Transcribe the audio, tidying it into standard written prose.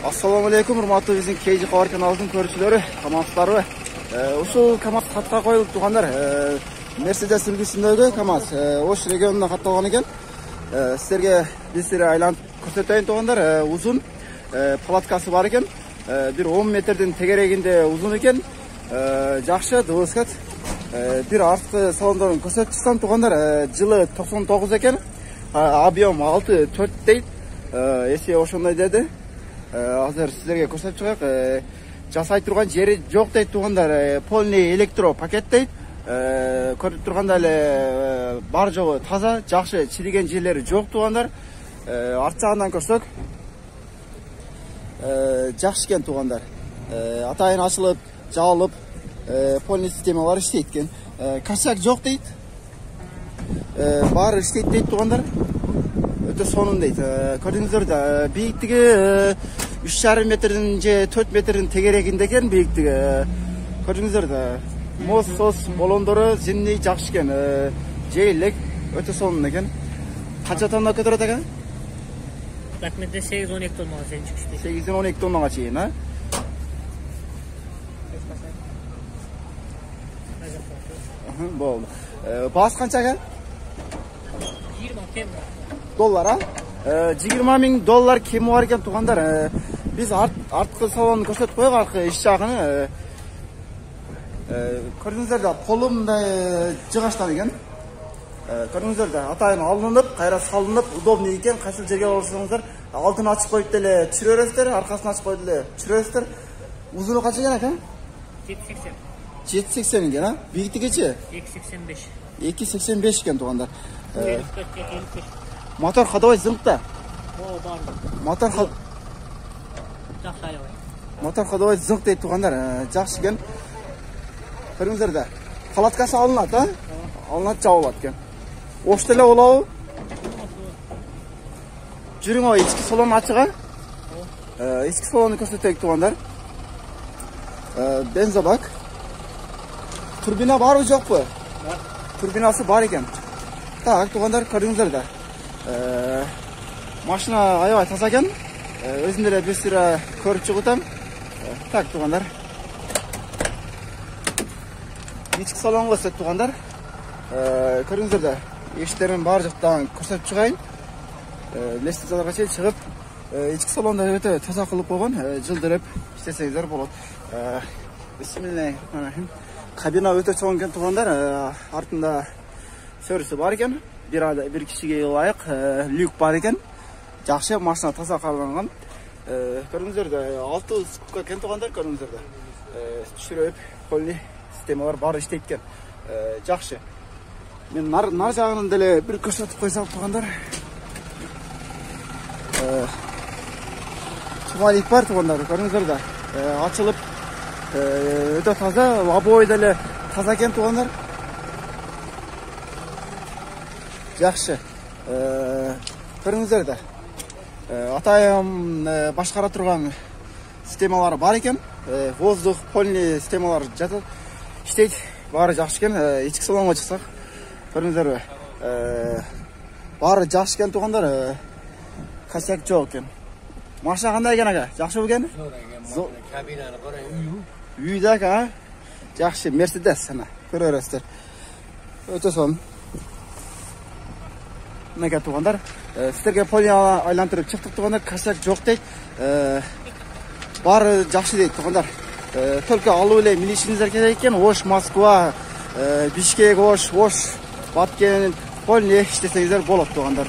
Assalamu alaikum, урматтуу биздин KG Кабар каналыбыздын көрүүчүлөрү, камаздарбы. Ушул КамАЗ хатка коюлуп тургандар. Мерседес үлгүсүндөгү КамАЗ Ош регионуна катталган экен. Силерге бизди айланып көрсөтөйүн тургандар. Узун палаткасы бар экен. Бир 10 метрдин тегерегинде узун экен. Жакшы дыбыскат. Бир арткы салондорун көрсөтүп турсам тургандар, жылы 99 экен. Объем 6-4 дейт. Эсе ошондой деди. Азыр силерге көрсөтүп чыгайык. Жасай турган жери жок дейт тургандар. Полный электро пакет дейт. Көрүп турганда эле бар жогу таза, жакшы, чириген жерлери жок тургандар. Арт жагынан көрсөк, жакшы экен тургандар. Атайын ачылып, жабылып, полный системалар иштейт экен. Косяк жок дейт. Баары иштейт дейт тургандар. Өтө сонун дейт. Көрдүңүздөр да, бийиктиги 3,5 метрдин же 4 метрдин тегерегинде экен бийиктиги. Көрдүңүздөр да, моз балондору зимний жакшы экен. Жейлек өтө сонун экен. Канча тонна көтөрөт экен? Рахметте 8-12 тоннага чейин чыгыш. 8-12 тоннага чейин, а? Болду. Баас канча экен? 20 доллар, а? 20 000 доллар кеми бар экен тургандар. Биз арткы салонун көрсөтүп коек, аркы иш жагын. Көрдүңүздөр да, полу мындай жыгаштан экен. Көрдүңүздөр да, атайын алынып, кайра салынып, удобный экен. Кайсыл жерге болсоңуздар, алдын ачып коюп деле түшүрө бересиздер, аркасын ачып коюп деле түшүрө бересиздер. Узуну канча экен? 780. 780 экен, а? Бийиктигичи? 285. 285 экен тургандар. 55. Мотор ходовой зыңкта. О, бар. Мотор Жакшы аябай. Мотор ходовой зыңк дейт тургандар. Жакшы экен. Көрүңүздөр да. Палаткасы алынат, а? Алынат, жабылат экен. Ош деле болобу? Жүрүңө ички салон ачыга? Ички салонду көрсөтөйүк тургандар. Бензобак. Турбина барбы жокпу? Бар. Турбинасы бар экен. Так, тургандар, көрүңүздөр да. Машина аябай таза экен. Өзүм деле бир сыра көрүп чыгып. Так, тургандар. Ички салонго көрсөтүп тургандар. Көрүңүздөр да, эшиктерин баары жактан көрсөтүп чыгайын. Лестницаларга чейин чыгып, ички салонду өтө таза кылып койгон, жылдырып иштесеңиздер болот. Бисмиллахиррахманиррахим. Кабина өтө чоң экен тургандар. Артында сөрүсү бар экен. Bir kişiге ылайык люк бар экен. Жакшы, машина таза каралган. Көрүңүздөр да, 6 скупка экен тургандар, көрүңүздөр да. Түшүрөп, полный системалар баары иштейт экен. Жакшы. Мен нар жагынан деле бир көрсөтүп койсам тургандар. Чумалик бар тургандар, көрүңүздөр да. Ачылып, өтө таза, лобовой деле таза экен тургандар. Жакшы. Көрүңүздөр да. Атайын башкара турган системалары бар экен. Воздух, полный системалар жатат. Иштейт, баары жакшы экен. Ички салонго чыксак, көрүңүздөрбү? Баары жакшы экен тургандар. Косяк жок экен. Машина кандай экен ага? Жакшы экен? Кабинаны карай, үй да экен, а? Жакшы, Мерседес ана. Көрө бересиздер. Өтө сонун. Мега тургандар, силерге полный айлантырып чыктык тургандар, косяк жок дейт. Баары жакшы дейт тургандар. Только алуу эле милишиңиздер керек экен. Ош, Москва, Бишкек, Ош, Баткен, полный иштесеңиздер болот тургандар.